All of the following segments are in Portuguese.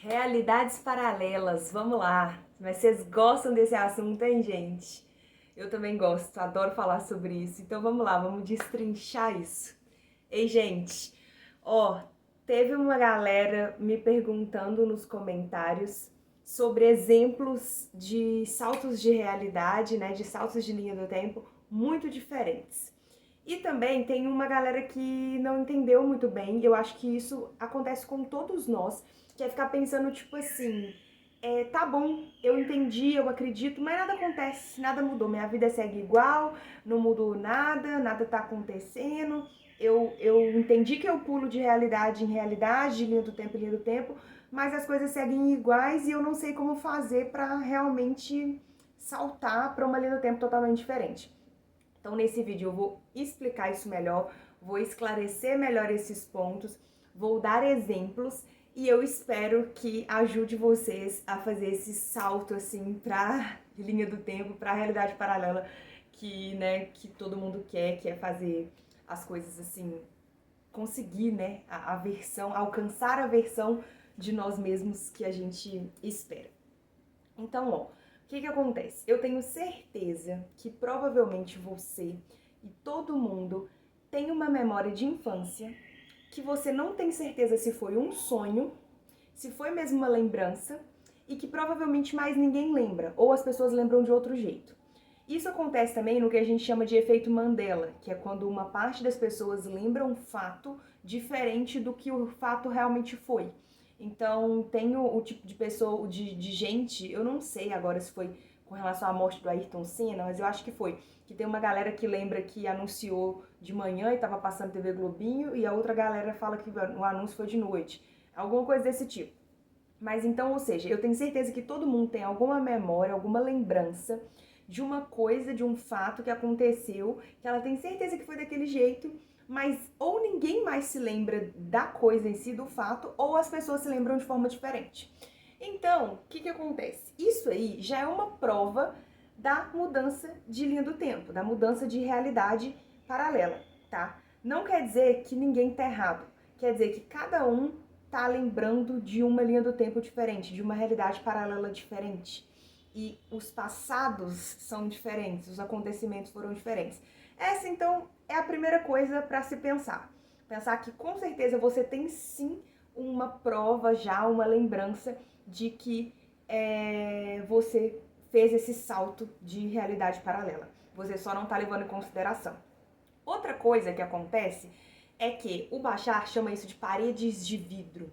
Realidades paralelas, vamos lá. Mas vocês gostam desse assunto, hein, gente? Eu também gosto, adoro falar sobre isso. Então vamos lá, vamos destrinchar isso. Ei, gente, ó, teve uma galera me perguntando nos comentários sobre exemplos de saltos de realidade, né, de saltos de linha do tempo muito diferentes. E também tem uma galera que não entendeu muito bem, eu acho que isso acontece com todos nós, que é ficar pensando, tipo assim, tá bom, eu entendi, eu acredito, mas nada acontece, nada mudou, minha vida segue igual, não mudou nada, nada tá acontecendo, eu entendi que eu pulo de realidade em realidade, de linha do tempo em linha do tempo, mas as coisas seguem iguais e eu não sei como fazer pra realmente saltar pra uma linha do tempo totalmente diferente. Então, nesse vídeo eu vou explicar isso melhor, vou esclarecer melhor esses pontos, vou dar exemplos e eu espero que ajude vocês a fazer esse salto assim para linha do tempo, para a realidade paralela que, né, que todo mundo quer, que é fazer as coisas assim, conseguir, né, a versão, alcançar a versão de nós mesmos que a gente espera. Então, ó, o que que acontece? Eu tenho certeza que provavelmente você e todo mundo tem uma memória de infância que você não tem certeza se foi um sonho, se foi mesmo uma lembrança e que provavelmente mais ninguém lembra, ou as pessoas lembram de outro jeito. Isso acontece também no que a gente chama de efeito Mandela, que é quando uma parte das pessoas lembra um fato diferente do que o fato realmente foi. Então, tem o tipo de pessoa, de gente, eu não sei agora se foi com relação à morte do Ayrton Senna, mas eu acho que foi. Que tem uma galera que lembra que anunciou de manhã e estava passando TV Globinho, e a outra galera fala que o anúncio foi de noite. Alguma coisa desse tipo. Mas então, ou seja, eu tenho certeza que todo mundo tem alguma memória, alguma lembrança de uma coisa, de um fato que aconteceu, que ela tem certeza que foi daquele jeito, mas ou ninguém mais se lembra da coisa em si, do fato, ou as pessoas se lembram de forma diferente. Então, o que que acontece? Isso aí já é uma prova da mudança de linha do tempo, da mudança de realidade paralela, tá? Não quer dizer que ninguém tá errado, quer dizer que cada um tá lembrando de uma linha do tempo diferente, de uma realidade paralela diferente. E os passados são diferentes, os acontecimentos foram diferentes. Essa, então, é a primeira coisa para se pensar. Pensar que, com certeza, você tem sim uma prova já, uma lembrança de que você fez esse salto de realidade paralela. Você só não está levando em consideração. Outra coisa que acontece é que o Bashar chama isso de paredes de vidro.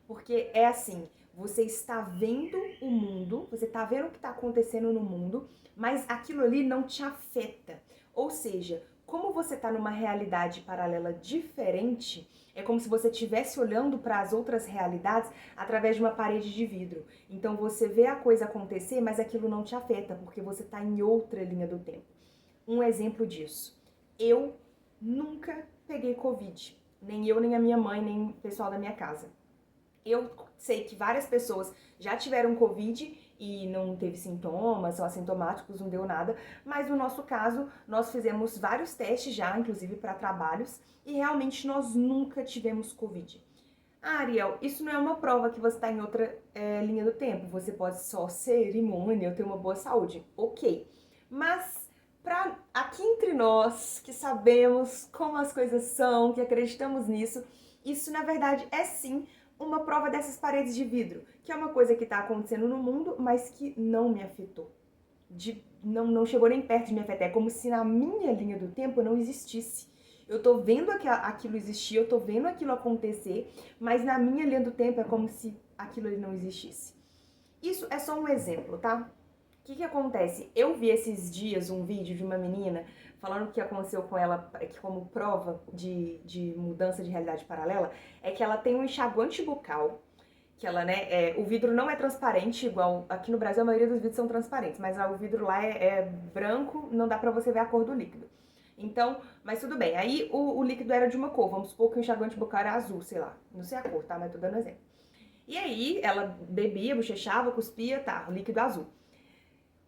Porque é assim, você está vendo o mundo, você está vendo o que está acontecendo no mundo, mas aquilo ali não te afeta. Ou seja, como você está numa realidade paralela diferente, é como se você estivesse olhando para as outras realidades através de uma parede de vidro. Então você vê a coisa acontecer, mas aquilo não te afeta, porque você está em outra linha do tempo. Um exemplo disso. Eu nunca peguei Covid. Nem eu, nem a minha mãe, nem o pessoal da minha casa. Eu sei que várias pessoas já tiveram Covid e não teve sintomas, são assintomáticos, não deu nada, mas no nosso caso, nós fizemos vários testes já, inclusive para trabalhos, e realmente nós nunca tivemos Covid. Ah, Ariel, isso não é uma prova que você está em outra linha do tempo, você pode só ser imune ou ter uma boa saúde. Ok, mas aqui entre nós, que sabemos como as coisas são, que acreditamos nisso, isso na verdade é sim uma prova dessas paredes de vidro, que é uma coisa que está acontecendo no mundo, mas que não me afetou. Não chegou nem perto de me afetar. É como se na minha linha do tempo não existisse. Eu tô vendo aquilo existir, eu tô vendo aquilo acontecer, mas na minha linha do tempo é como se aquilo ali não existisse. Isso é só um exemplo, tá? O que acontece? Eu vi esses dias um vídeo de uma menina falando que aconteceu com ela, que como prova de mudança de realidade paralela, é que ela tem um enxaguante bucal, que ela, né, o vidro não é transparente, igual aqui no Brasil a maioria dos vidros são transparentes, mas o vidro lá é branco, não dá pra você ver a cor do líquido. Então, mas tudo bem, aí o líquido era de uma cor, vamos supor que o enxaguante bucal era azul, sei lá, não sei a cor, tá, mas tô dando exemplo. E aí ela bebia, bochechava, cuspia, tá, o líquido azul.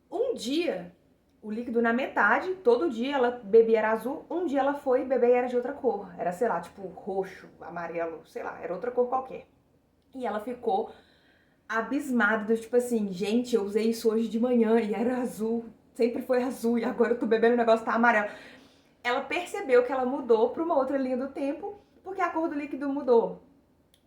Um dia, o líquido na metade, todo dia ela bebia era azul, um dia ela foi beber e era de outra cor. Era, sei lá, tipo roxo, amarelo, sei lá, era outra cor qualquer. E ela ficou abismada, do tipo assim, gente, eu usei isso hoje de manhã e era azul, sempre foi azul e agora eu tô bebendo o negócio tá amarelo. Ela percebeu que ela mudou para uma outra linha do tempo porque a cor do líquido mudou.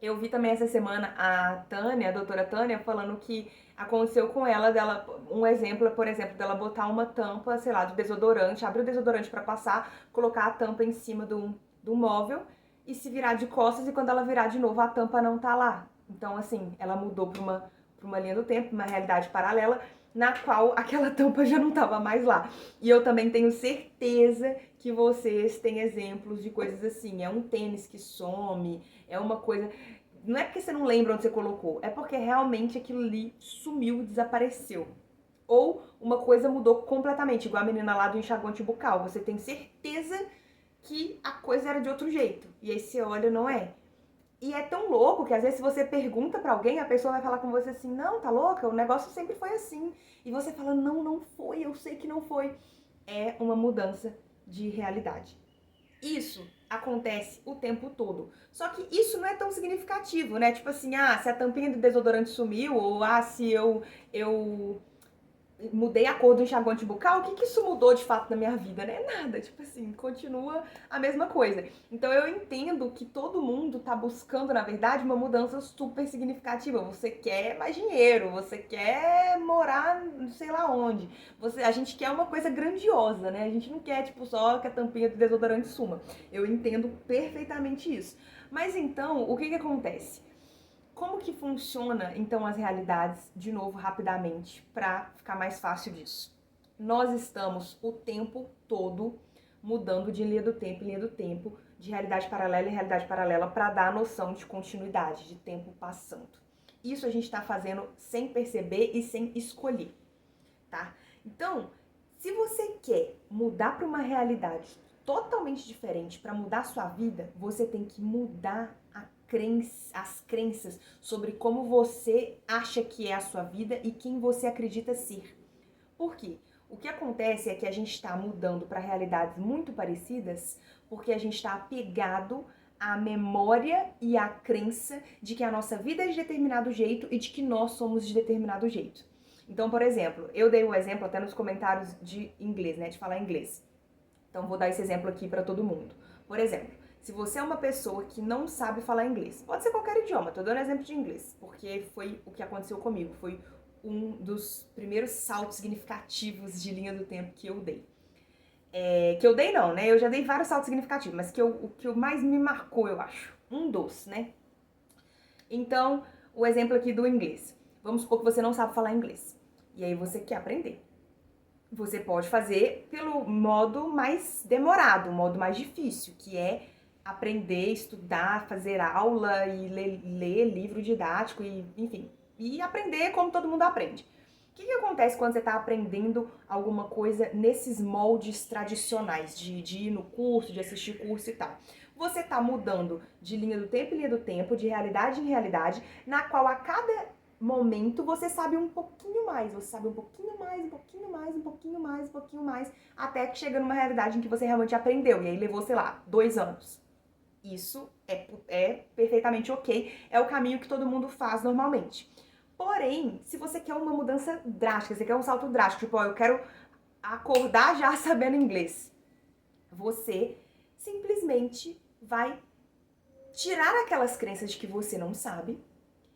Eu vi também essa semana a Tânia, a doutora Tânia, falando que aconteceu com ela, dela, um exemplo, por exemplo, dela botar uma tampa, sei lá, do desodorante, abrir o desodorante para passar, colocar a tampa em cima do móvel e se virar de costas e quando ela virar de novo a tampa não tá lá. Então, assim, ela mudou para uma linha do tempo, uma realidade paralela, na qual aquela tampa já não estava mais lá. E eu também tenho certeza que vocês têm exemplos de coisas assim. É um tênis que some, é uma coisa. Não é porque você não lembra onde você colocou, é porque realmente aquilo ali sumiu, desapareceu. Ou uma coisa mudou completamente, igual a menina lá do enxaguante bucal. Você tem certeza que a coisa era de outro jeito. E aí você olha, não é. E é tão louco que às vezes se você pergunta pra alguém, a pessoa vai falar com você assim, não, tá louca? O negócio sempre foi assim. E você fala, não, não foi, eu sei que não foi. É uma mudança de realidade. Isso acontece o tempo todo. Só que isso não é tão significativo, né? Tipo assim, se a tampinha do desodorante sumiu, ou se eu mudei a cor do enxaguante bucal, o que isso mudou de fato na minha vida? Não é nada, tipo assim, continua a mesma coisa. Então eu entendo que todo mundo tá buscando, na verdade, uma mudança super significativa. Você quer mais dinheiro, você quer morar não sei lá onde. A gente quer uma coisa grandiosa, né? A gente não quer, tipo, só que a tampinha do desodorante suma. Eu entendo perfeitamente isso. Mas então, o que acontece? Como que funciona então as realidades, de novo, rapidamente, para ficar mais fácil disso? Nós estamos o tempo todo mudando de linha do tempo em linha do tempo, de realidade paralela em realidade paralela, para dar a noção de continuidade, de tempo passando. Isso a gente está fazendo sem perceber e sem escolher, tá? Então, se você quer mudar para uma realidade totalmente diferente, para mudar a sua vida, você tem que mudar as crenças sobre como você acha que é a sua vida e quem você acredita ser. Por quê? O que acontece é que a gente está mudando para realidades muito parecidas porque a gente está apegado à memória e à crença de que a nossa vida é de determinado jeito e de que nós somos de determinado jeito. Então, por exemplo, eu dei um exemplo até nos comentários de inglês, né, de falar inglês. Então, vou dar esse exemplo aqui para todo mundo. Por exemplo, se você é uma pessoa que não sabe falar inglês, pode ser qualquer idioma, tô dando exemplo de inglês, porque foi o que aconteceu comigo, foi um dos primeiros saltos significativos de linha do tempo que eu dei. Que eu dei não, né? Eu já dei vários saltos significativos, mas o que mais me marcou, eu acho. Um dos, né? Então, o exemplo aqui do inglês. Vamos supor que você não sabe falar inglês. E aí você quer aprender. Você pode fazer pelo modo mais demorado, o modo mais difícil, que é aprender, estudar, fazer aula e ler livro didático e, enfim, e aprender como todo mundo aprende. O que acontece quando você está aprendendo alguma coisa nesses moldes tradicionais, de ir no curso, de assistir curso e tal? Você está mudando de linha do tempo em linha do tempo, de realidade em realidade, na qual a cada momento você sabe um pouquinho mais, você sabe um pouquinho mais, um pouquinho mais, um pouquinho mais, um pouquinho mais, até que chega numa realidade em que você realmente aprendeu, e aí levou, sei lá, 2 anos. Isso é perfeitamente ok, é o caminho que todo mundo faz normalmente. Porém, se você quer uma mudança drástica, você quer um salto drástico, tipo, eu quero acordar já sabendo inglês, você simplesmente vai tirar aquelas crenças de que você não sabe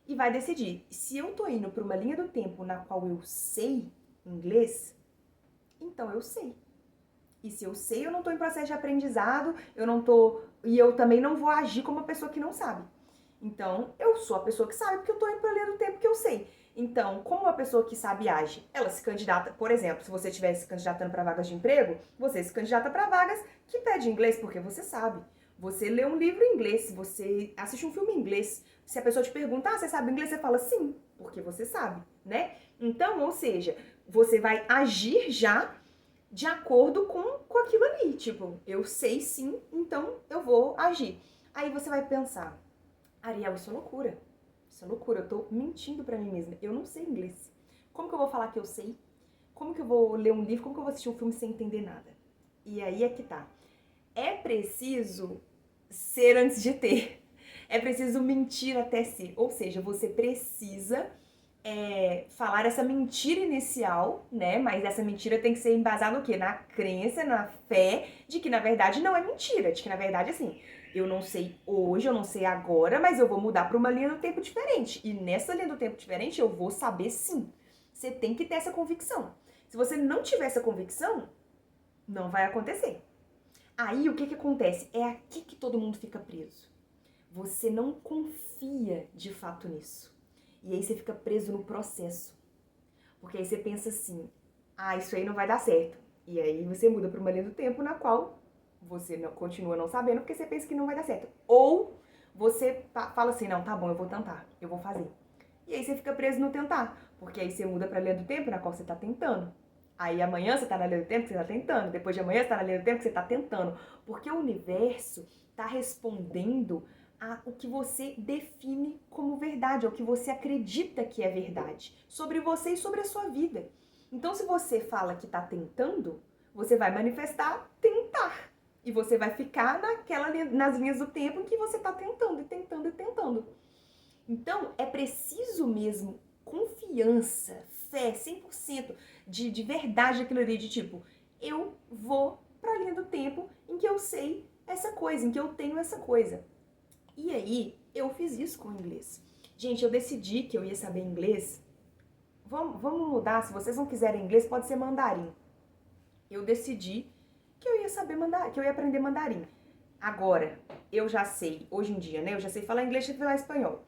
e vai decidir, se eu tô indo para uma linha do tempo na qual eu sei inglês, então eu sei. E se eu sei, eu não tô em processo de aprendizado, eu não tô, e eu também não vou agir como uma pessoa que não sabe. Então, eu sou a pessoa que sabe porque eu tô indo pra linha do tempo que eu sei. Então, como uma pessoa que sabe age, ela se candidata, por exemplo, se você estiver se candidatando para vagas de emprego, você se candidata para vagas que pede inglês porque você sabe. Você lê um livro em inglês, você assiste um filme em inglês. Se a pessoa te pergunta, você sabe inglês? Você fala sim, porque você sabe, né? Então, ou seja, você vai agir já de acordo com aquilo ali. Tipo, eu sei sim, então eu vou agir. Aí você vai pensar, Ariel, isso é loucura. Isso é loucura, eu tô mentindo pra mim mesma. Eu não sei inglês. Como que eu vou falar que eu sei? Como que eu vou ler um livro? Como que eu vou assistir um filme sem entender nada? E aí é que tá. É preciso ser antes de ter. É preciso mentir até ser. Ou seja, você precisa falar essa mentira inicial, né? Mas essa mentira tem que ser embasada no quê? Na crença, na fé de que na verdade não é mentira, de que na verdade assim, eu não sei hoje, eu não sei agora, mas eu vou mudar para uma linha do tempo diferente. E nessa linha do tempo diferente eu vou saber sim. Você tem que ter essa convicção. Se você não tiver essa convicção, não vai acontecer. Aí o que acontece? É aqui que todo mundo fica preso. Você não confia de fato nisso. E aí você fica preso no processo. Porque aí você pensa assim, isso aí não vai dar certo. E aí você muda para uma linha do tempo na qual você continua não sabendo porque você pensa que não vai dar certo. Ou você fala assim, não, tá bom, eu vou tentar, eu vou fazer. E aí você fica preso no tentar. Porque aí você muda para a linha do tempo na qual você tá tentando. Aí amanhã você tá na linha do tempo que você tá tentando. Depois de amanhã você tá na linha do tempo que você tá tentando. Porque o universo tá respondendo o que você define como verdade, ao que você acredita que é verdade, sobre você e sobre a sua vida. Então, se você fala que está tentando, você vai manifestar tentar. E você vai ficar nas linhas do tempo em que você está tentando e tentando e tentando. Então, é preciso mesmo confiança, fé, 100% de verdade aquilo ali, de tipo, eu vou para a linha do tempo em que eu sei essa coisa, em que eu tenho essa coisa. E aí, eu fiz isso com o inglês. Gente, eu decidi que eu ia saber inglês. Vamos mudar, se vocês não quiserem inglês, pode ser mandarim. Eu decidi que eu ia saber mandarim, que eu ia aprender mandarim. Agora, eu já sei, hoje em dia, né? Eu já sei falar inglês e falar espanhol.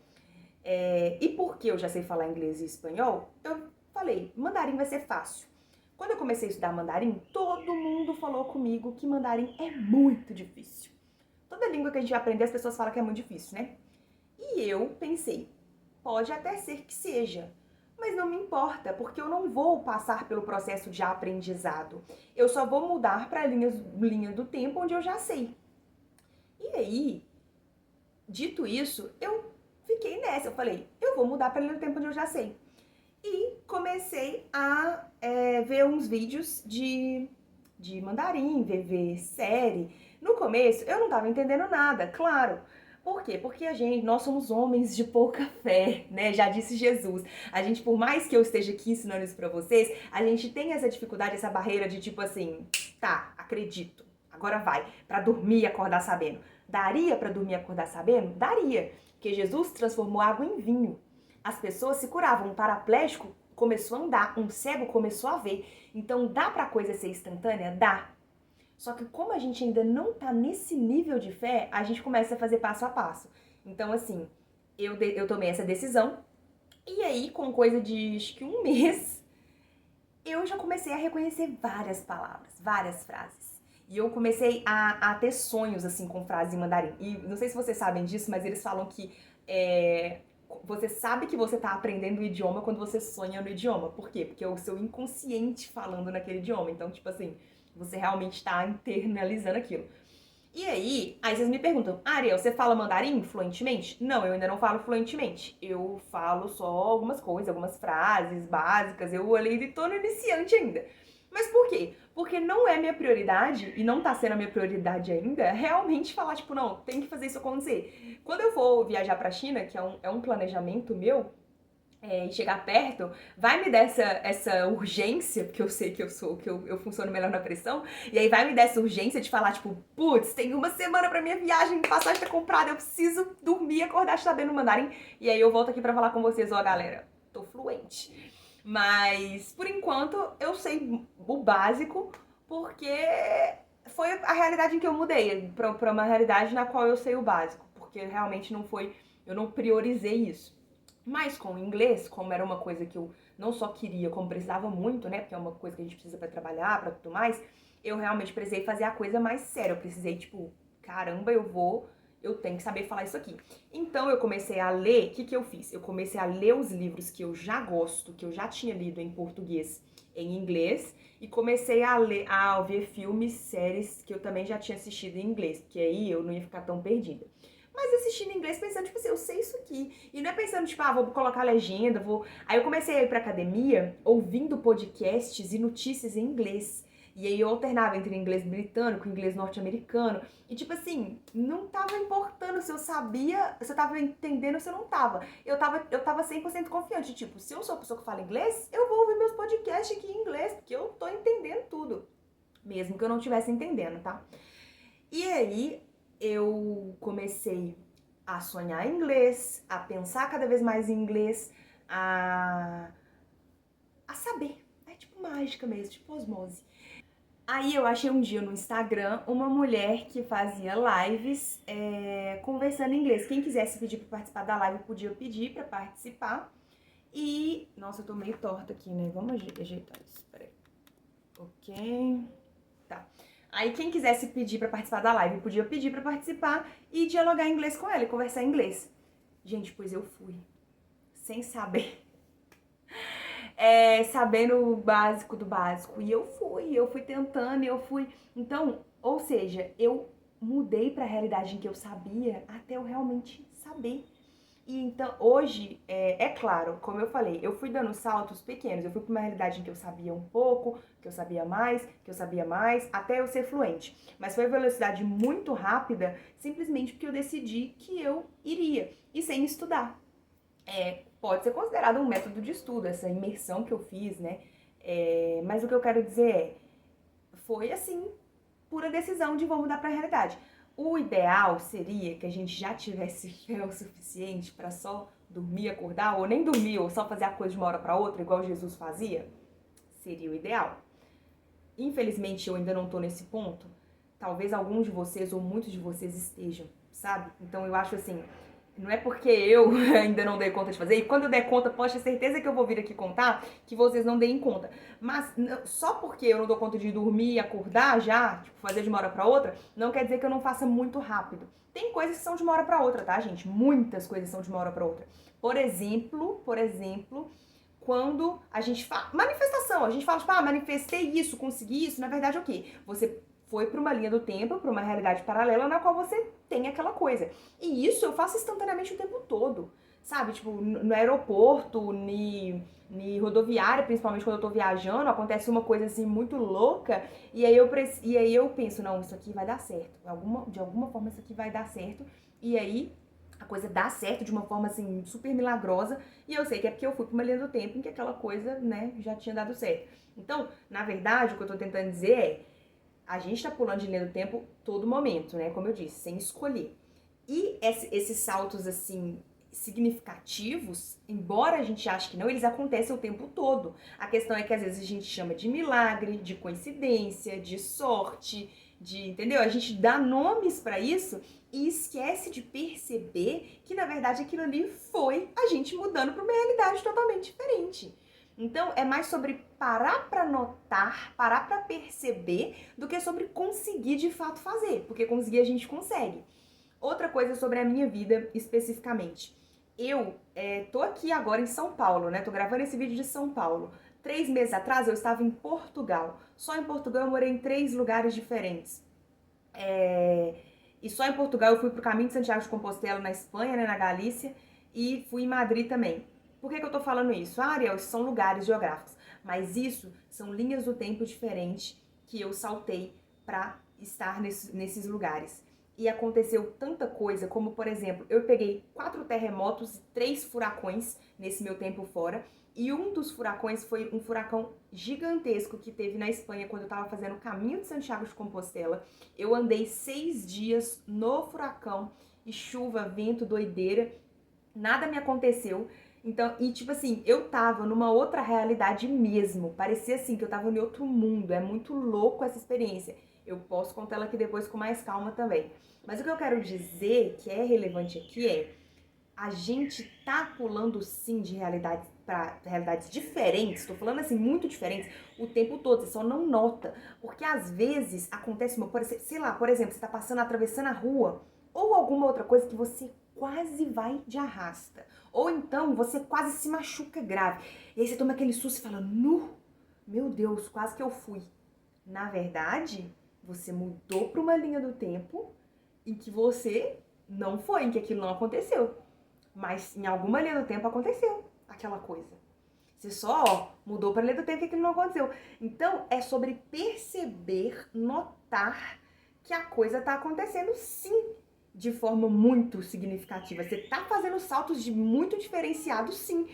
E porque eu já sei falar inglês e espanhol, eu falei, mandarim vai ser fácil. Quando eu comecei a estudar mandarim, todo mundo falou comigo que mandarim é muito difícil. Toda língua que a gente aprende, as pessoas falam que é muito difícil, né? E eu pensei, pode até ser que seja, mas não me importa, porque eu não vou passar pelo processo de aprendizado. Eu só vou mudar para a linha do tempo onde eu já sei. E aí, dito isso, eu fiquei nessa. Eu falei, eu vou mudar para a linha do tempo onde eu já sei. E comecei a ver uns vídeos de mandarim, ver série. No começo, eu não tava entendendo nada, claro. Por quê? Porque nós somos homens de pouca fé, né? Já disse Jesus. A gente, por mais que eu esteja aqui ensinando isso pra vocês, a gente tem essa dificuldade, essa barreira de tipo assim, tá, acredito, agora vai, pra dormir e acordar sabendo. Daria pra dormir e acordar sabendo? Daria, porque Jesus transformou água em vinho. As pessoas se curavam, um paraplégico começou a andar, um cego começou a ver. Então dá pra coisa ser instantânea? Dá. Só que como a gente ainda não tá nesse nível de fé, a gente começa a fazer passo a passo. Então assim, eu tomei essa decisão e aí com coisa de acho que um mês, eu já comecei a reconhecer várias palavras, várias frases. E eu comecei a ter sonhos assim com frases em mandarim. E não sei se vocês sabem disso, mas eles falam que você sabe que você tá aprendendo o idioma quando você sonha no idioma. Por quê? Porque é o seu inconsciente falando naquele idioma. Então, tipo assim, você realmente tá internalizando aquilo. E aí vocês me perguntam, Ariel, você fala mandarim fluentemente? Não, eu ainda não falo fluentemente. Eu falo só algumas coisas, algumas frases básicas. Eu olhei tô no iniciante ainda. Mas por quê? Porque não é minha prioridade, e não tá sendo a minha prioridade ainda, realmente falar, tipo, não, tem que fazer isso acontecer. Quando eu for viajar pra China, que é um planejamento meu, e chegar perto, vai me dar essa urgência, porque eu sei que eu funciono melhor na pressão, e aí vai me dar essa urgência de falar, tipo, putz, tem uma semana pra minha viagem, passagem tá comprada, eu preciso dormir, acordar sabendo mandarim, e aí eu volto aqui pra falar com vocês, ó, galera, tô fluente. Mas, por enquanto, eu sei o básico, porque foi a realidade em que eu mudei, pra uma realidade na qual eu sei o básico, porque realmente eu não priorizei isso. Mas com o inglês, como era uma coisa que eu não só queria, como precisava muito, né? Porque é uma coisa que a gente precisa pra trabalhar, pra tudo mais, eu realmente precisei fazer a coisa mais séria. Eu precisei, tipo, caramba, eu tenho que saber falar isso aqui. Então eu comecei a ler, o que eu fiz? Eu comecei a ler os livros que eu já gosto, que eu já tinha lido em português, em inglês, e comecei a ver filmes, séries que eu também já tinha assistido em inglês, porque aí eu não ia ficar tão perdida. Mas assistindo em inglês pensando, tipo assim, eu sei isso aqui. E não é pensando, tipo, vou colocar legenda, vou... Aí eu comecei a ir pra academia ouvindo podcasts e notícias em inglês. E aí eu alternava entre inglês britânico e inglês norte-americano. E tipo assim, não tava importando se eu sabia, se eu tava entendendo ou se eu não tava. Eu tava 100% confiante. Tipo, se eu sou a pessoa que fala inglês, eu vou ouvir meus podcasts aqui em inglês, porque eu tô entendendo tudo. Mesmo que eu não estivesse entendendo, tá? E aí eu comecei a sonhar em inglês, a pensar cada vez mais em inglês, a, a saber. É tipo mágica mesmo, tipo osmose. Aí eu achei um dia no Instagram uma mulher que fazia lives conversando em inglês. Quem quisesse pedir pra participar da live podia pedir pra participar. E, nossa, eu tô meio torta aqui, né? Vamos ajeitar isso, peraí. Ok, tá. Aí quem quisesse pedir pra participar da live podia pedir pra participar e dialogar em inglês com ela e conversar em inglês. Gente, pois eu fui, sem saber, sabendo o básico do básico. E eu fui tentando, eu fui. Então, ou seja, eu mudei pra realidade em que eu sabia até eu realmente saber. E então, hoje, é claro, como eu falei, eu fui dando saltos pequenos. Eu fui pra uma realidade em que eu sabia um pouco, que eu sabia mais, que eu sabia mais, até eu ser fluente. Mas foi uma velocidade muito rápida, simplesmente porque eu decidi que eu iria, e sem estudar. Pode ser considerado um método de estudo, essa imersão que eu fiz, né? Mas o que eu quero dizer foi assim, pura decisão de vou mudar para a realidade. O ideal seria que a gente já tivesse fé o suficiente para só dormir, acordar, ou nem dormir, ou só fazer a coisa de uma hora para outra, igual Jesus fazia. Seria o ideal. Infelizmente, eu ainda não tô nesse ponto. Talvez alguns de vocês ou muitos de vocês estejam, sabe? Então eu acho assim, não é porque eu ainda não dei conta de fazer, e quando eu der conta, pode ter certeza que eu vou vir aqui contar que vocês não deem conta. Mas só porque eu não dou conta de dormir e acordar já, tipo, fazer de uma hora pra outra, não quer dizer que eu não faça muito rápido. Tem coisas que são de uma hora pra outra, tá, gente? Muitas coisas são de uma hora pra outra. Por exemplo, quando a gente fala. Manifestação, a gente fala, tipo, manifestei isso, consegui isso. Na verdade, é o quê? Você foi para uma linha do tempo, para uma realidade paralela na qual você tem aquela coisa. E isso eu faço instantaneamente o tempo todo. Sabe? Tipo, no aeroporto, ni rodoviária, principalmente quando eu tô viajando, acontece uma coisa assim muito louca, e aí eu penso, não, isso aqui vai dar certo. De alguma forma isso aqui vai dar certo. E aí a coisa dá certo de uma forma assim super milagrosa, e eu sei que é porque eu fui pra uma linha do tempo em que aquela coisa, né, já tinha dado certo. Então, na verdade, o que eu tô tentando dizer a gente tá pulando de linha do tempo todo momento, né, como eu disse, sem escolher. E esses saltos assim significativos, embora a gente ache que não, eles acontecem o tempo todo. A questão é que às vezes a gente chama de milagre, de coincidência, de sorte, entendeu? A gente dá nomes pra isso e esquece de perceber que na verdade aquilo ali foi a gente mudando para uma realidade totalmente diferente. Então é mais sobre parar para notar, parar para perceber, do que sobre conseguir de fato fazer, porque conseguir a gente consegue. Outra coisa sobre a minha vida especificamente. Eu tô aqui agora em São Paulo, né? Tô gravando esse vídeo de São Paulo. 3 meses atrás eu estava em Portugal. Só em Portugal eu morei em 3 lugares diferentes. E só em Portugal eu fui pro Caminho de Santiago de Compostela na Espanha, né, na Galícia, e fui em Madrid também. Por que eu tô falando isso? Ariel, isso são lugares geográficos, mas isso são linhas do tempo diferentes que eu saltei pra estar nesses lugares. E aconteceu tanta coisa, como por exemplo, eu peguei 4 terremotos e 3 furacões nesse meu tempo fora. E um dos furacões foi um furacão gigantesco que teve na Espanha quando eu tava fazendo o Caminho de Santiago de Compostela. Eu andei 6 dias no furacão e chuva, vento, doideira. Nada me aconteceu. Então, e tipo assim, eu tava numa outra realidade mesmo. Parecia assim que eu tava em outro mundo. É muito louco essa experiência. Eu posso contar ela aqui depois com mais calma também. Mas o que eu quero dizer que é relevante aqui a gente tá pulando sim de realidades para realidades diferentes, tô falando assim, muito diferentes, o tempo todo, você só não nota. Porque às vezes acontece uma, sei lá, por exemplo, você tá passando, atravessando a rua, ou alguma outra coisa que você quase vai de arrasta. Ou então você quase se machuca grave. E aí você toma aquele susto e fala, nu, meu Deus, quase que eu fui. Na verdade, você mudou para uma linha do tempo em que você não foi, em que aquilo não aconteceu. Mas em alguma linha do tempo aconteceu aquela coisa. Você só, ó, mudou para a linha do tempo e aquilo não aconteceu. Então, é sobre perceber, notar que a coisa tá acontecendo sim, de forma muito significativa. Você tá fazendo saltos de muito diferenciados sim.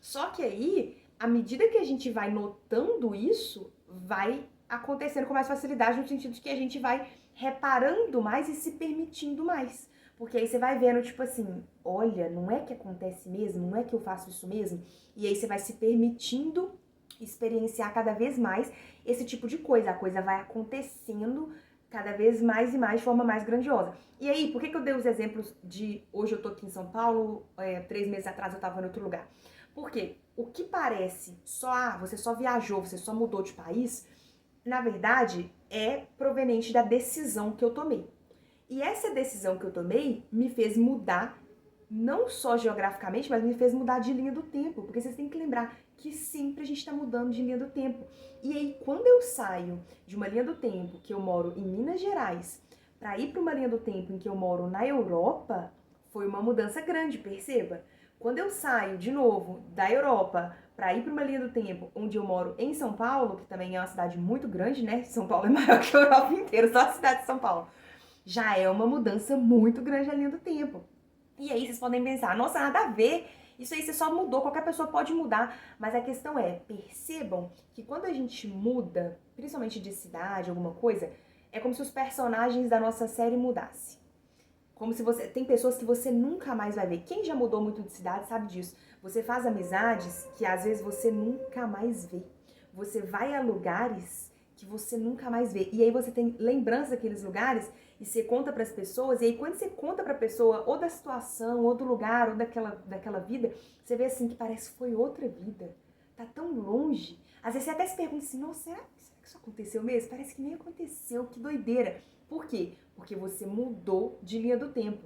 Só que aí, à medida que a gente vai notando isso, vai acontecendo com mais facilidade, no sentido de que a gente vai reparando mais e se permitindo mais. Porque aí você vai vendo, tipo assim, olha, não é que acontece mesmo, não é que eu faço isso mesmo. E aí você vai se permitindo experienciar cada vez mais esse tipo de coisa. A coisa vai acontecendo cada vez mais e mais de forma mais grandiosa. E aí, por que eu dei os exemplos de hoje eu tô aqui em São Paulo, 3 meses atrás eu tava em outro lugar? Porque o que parece só, você só viajou, você só mudou de país, na verdade é proveniente da decisão que eu tomei. E essa decisão que eu tomei me fez mudar, não só geograficamente, mas me fez mudar de linha do tempo. Porque vocês têm que lembrar que sempre a gente está mudando de linha do tempo. E aí, quando eu saio de uma linha do tempo que eu moro em Minas Gerais para ir para uma linha do tempo em que eu moro na Europa, foi uma mudança grande, perceba? Quando eu saio de novo da Europa para ir para uma linha do tempo onde eu moro em São Paulo, que também é uma cidade muito grande, né? São Paulo é maior que a Europa inteira, só a cidade de São Paulo. Já é uma mudança muito grande na linha do tempo. E aí vocês podem pensar, nossa, nada a ver, isso aí você só mudou, qualquer pessoa pode mudar. Mas a questão é, percebam que quando a gente muda, principalmente de cidade, alguma coisa, é como se os personagens da nossa série mudassem. Como se você. Tem pessoas que você nunca mais vai ver. Quem já mudou muito de cidade sabe disso. Você faz amizades que às vezes você nunca mais vê. Você vai a lugares que você nunca mais vê. E aí você tem lembrança daqueles lugares e você conta para as pessoas. E aí quando você conta para a pessoa ou da situação, ou do lugar, ou daquela vida, você vê assim que parece que foi outra vida. Tá tão longe. Às vezes você até se pergunta assim, nossa, será que isso aconteceu mesmo? Parece que nem aconteceu, que doideira. Por quê? Porque você mudou de linha do tempo.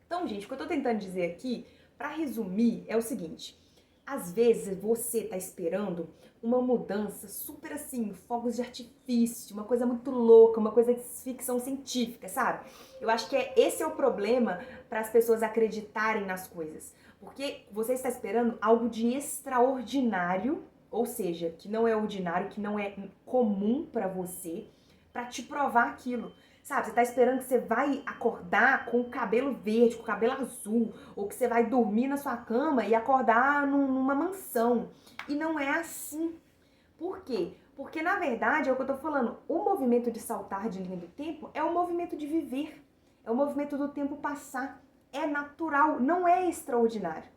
Então, gente, o que eu tô tentando dizer aqui, para resumir, é o seguinte. Às vezes você tá esperando uma mudança super assim, fogos de artifício, uma coisa muito louca, uma coisa de ficção científica, sabe? Eu acho que esse é o problema para as pessoas acreditarem nas coisas. Porque você está esperando algo de extraordinário, ou seja, que não é ordinário, que não é comum para você, para te provar aquilo. Sabe, você tá esperando que você vai acordar com o cabelo verde, com o cabelo azul, ou que você vai dormir na sua cama e acordar numa mansão. E não é assim. Por quê? Porque, na verdade, é o que eu tô falando, o movimento de saltar de linha do tempo é o movimento de viver. É o movimento do tempo passar. É natural, não é extraordinário.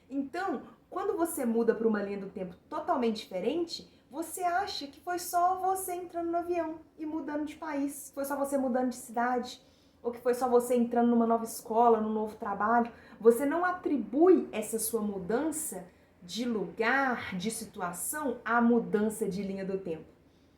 Então, quando você muda para uma linha do tempo totalmente diferente, você acha que foi só você entrando no avião e mudando de país, foi só você mudando de cidade, ou que foi só você entrando numa nova escola, num novo trabalho. Você não atribui essa sua mudança de lugar, de situação, à mudança de linha do tempo.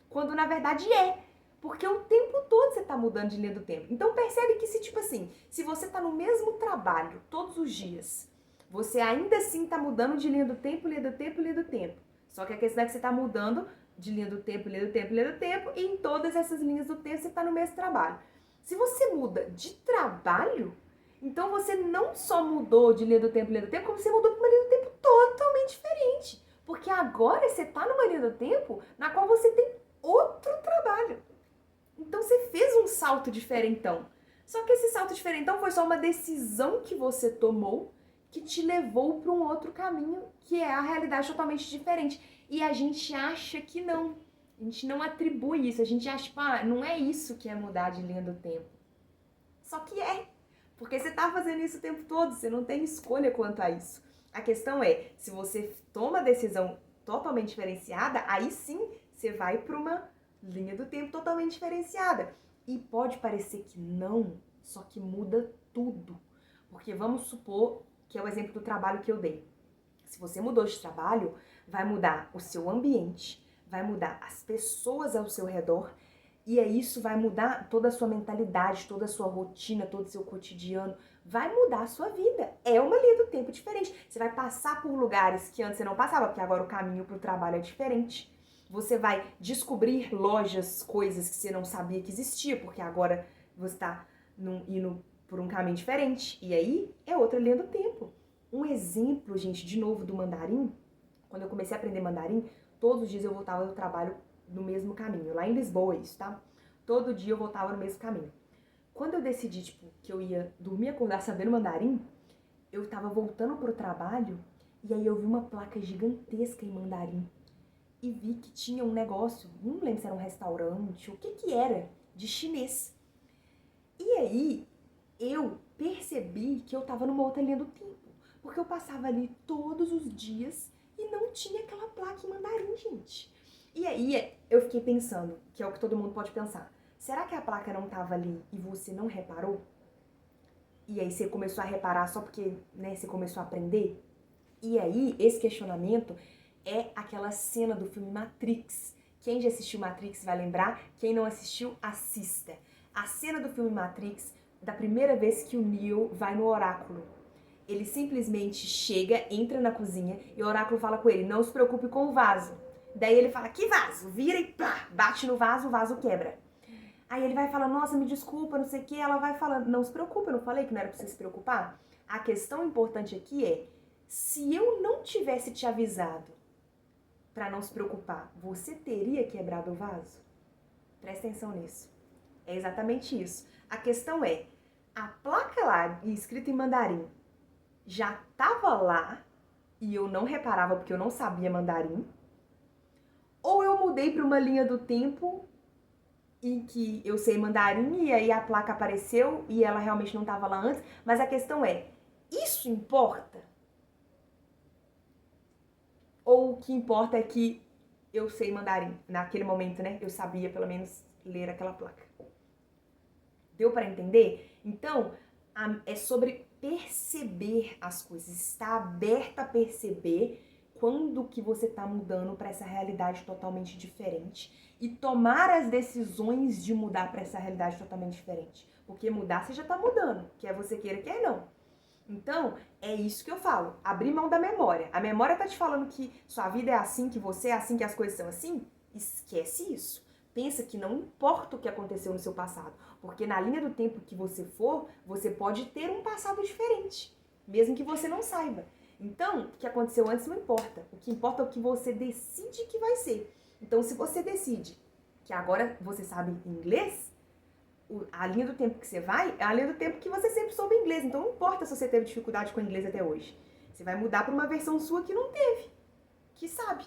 Quando na verdade é. Porque o tempo todo você tá mudando de linha do tempo. Então percebe que se, tipo assim, se você tá no mesmo trabalho todos os dias, você ainda assim tá mudando de linha do tempo, linha do tempo, linha do tempo. Só que a questão é que você tá mudando de linha do tempo, linha do tempo, linha do tempo, e em todas essas linhas do tempo você tá no mesmo trabalho. Se você muda de trabalho, então você não só mudou de linha do tempo, como você mudou para uma linha do tempo totalmente diferente. Porque agora você tá numa linha do tempo na qual você tem outro trabalho. Então você fez um salto diferentão. Só que esse salto diferentão foi só uma decisão que você tomou que te levou para um outro caminho, que é a realidade totalmente diferente. E a gente acha que não. A gente não atribui isso. A gente acha, tipo, não é isso que é mudar de linha do tempo. Só que é. Porque você tá fazendo isso o tempo todo, você não tem escolha quanto a isso. A questão é, se você toma a decisão totalmente diferenciada, aí sim você vai para uma linha do tempo totalmente diferenciada. E pode parecer que não, só que muda tudo. Porque vamos supor que é o exemplo do trabalho que eu dei. Se você mudou de trabalho, vai mudar o seu ambiente, vai mudar as pessoas ao seu redor, e aí isso vai mudar toda a sua mentalidade, toda a sua rotina, todo o seu cotidiano. Vai mudar a sua vida. É uma linha do tempo diferente. Você vai passar por lugares que antes você não passava, porque agora o caminho para o trabalho é diferente. Você vai descobrir lojas, coisas que você não sabia que existia, porque agora você está indo por um caminho diferente. E aí é outra linha do tempo. Um exemplo, gente, de novo do mandarim, Quando eu comecei a aprender mandarim, todos os dias eu voltava do trabalho no mesmo caminho. Lá em Lisboa isso, tá? Todo dia eu voltava no mesmo caminho. Quando eu decidi, tipo, que eu ia dormir e acordar sabendo mandarim, eu tava voltando pro trabalho e aí eu vi uma placa gigantesca em mandarim. E vi que tinha um negócio, não lembro se era um restaurante, o que que era, de chinês. E aí eu percebi que eu tava numa outra linha do tempo. Porque eu passava ali todos os dias e não tinha aquela placa em mandarim, gente. E aí eu fiquei pensando, que é o que todo mundo pode pensar. Será que a placa não tava ali e você não reparou? E aí você começou a reparar só porque, né, você começou a aprender? E aí, esse questionamento é aquela cena do filme Matrix. Quem já assistiu Matrix vai lembrar, quem não assistiu, assista. A cena do filme Matrix, da primeira vez que o Neo vai no oráculo. Ele simplesmente chega, entra na cozinha e o oráculo fala com ele, não se preocupe com o vaso. Daí ele fala, que vaso? Vira e pá, bate no vaso, o vaso quebra. Aí ele vai falando, nossa, me desculpa, não sei o que. Ela vai falando, não se preocupa, eu não falei que não era pra você se preocupar? A questão importante aqui é, se eu não tivesse te avisado para não se preocupar, você teria quebrado o vaso? Presta atenção nisso. É exatamente isso. A questão é, a placa lá, escrita em mandarim, já estava lá e eu não reparava porque eu não sabia mandarim? Ou eu mudei para uma linha do tempo em que eu sei mandarim e aí a placa apareceu e ela realmente não estava lá antes? Mas a questão é, isso importa? Ou o que importa é que eu sei mandarim. Naquele momento, né? Eu sabia pelo menos ler aquela placa. Deu para entender? Então, é sobre perceber as coisas, estar aberta a perceber quando que você está mudando para essa realidade totalmente diferente e tomar as decisões de mudar para essa realidade totalmente diferente. Porque mudar você já está mudando, quer você queira, quer não. Então, é isso que eu falo, abrir mão da memória. A memória tá te falando que sua vida é assim, que você é assim, que as coisas são assim? Esquece isso. Pensa que não importa o que aconteceu no seu passado, porque na linha do tempo que você for, você pode ter um passado diferente, mesmo que você não saiba. Então, o que aconteceu antes não importa. O que importa é o que você decide que vai ser. Então, se você decide que agora você sabe inglês, a linha do tempo que você vai é a linha do tempo que você sempre soube inglês. Então não importa se você teve dificuldade com inglês até hoje. Você vai mudar para uma versão sua que não teve, que sabe.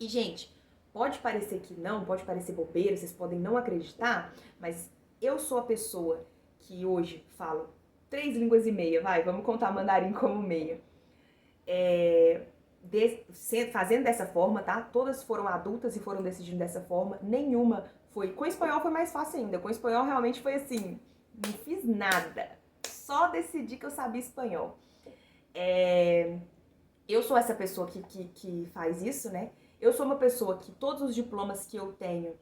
E, gente, pode parecer que não, pode parecer bobeira, vocês podem não acreditar, mas eu sou a pessoa que hoje falo 3 línguas e meia, vamos contar mandarim como meia. Fazendo dessa forma, tá? Todas foram adultas e foram decidindo dessa forma, nenhuma foi. Com o espanhol foi mais fácil ainda, com o espanhol realmente foi assim, não fiz nada, só decidi que eu sabia espanhol. Eu sou essa pessoa que faz isso, né? Eu sou uma pessoa que todos os diplomas que eu tenho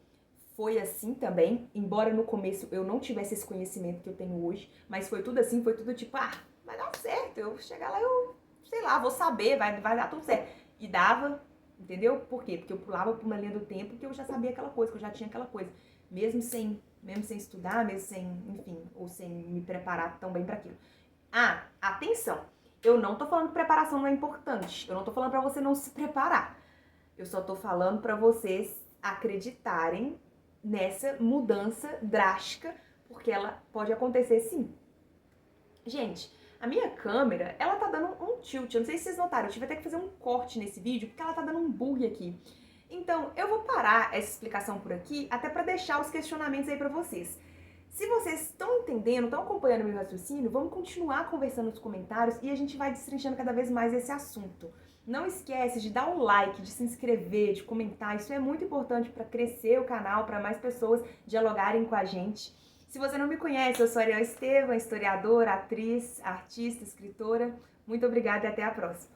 foi assim também, embora no começo eu não tivesse esse conhecimento que eu tenho hoje, mas foi tudo assim, foi tudo tipo, vai dar certo, eu chegar lá, eu sei lá, vou saber, vai dar tudo certo. E dava, entendeu? Por quê? Porque eu pulava por uma linha do tempo que eu já sabia aquela coisa, que eu já tinha aquela coisa. Mesmo sem estudar, mesmo sem, enfim, ou sem me preparar tão bem para aquilo. Atenção! Eu não tô falando que preparação não é importante. Eu não tô falando pra você não se preparar. Eu só tô falando pra vocês acreditarem nessa mudança drástica, porque ela pode acontecer sim. Gente, a minha câmera, ela tá dando um tilt, eu não sei se vocês notaram, eu tive até que fazer um corte nesse vídeo, porque ela tá dando um bug aqui. Então, eu vou parar essa explicação por aqui, até pra deixar os questionamentos aí pra vocês. Se vocês estão entendendo, estão acompanhando meu raciocínio, vamos continuar conversando nos comentários e a gente vai destrinchando cada vez mais esse assunto. Não esquece de dar um like, de se inscrever, de comentar, isso é muito importante para crescer o canal, para mais pessoas dialogarem com a gente. Se você não me conhece, eu sou Ariel Estevam, historiadora, atriz, artista, escritora. Muito obrigada e até a próxima.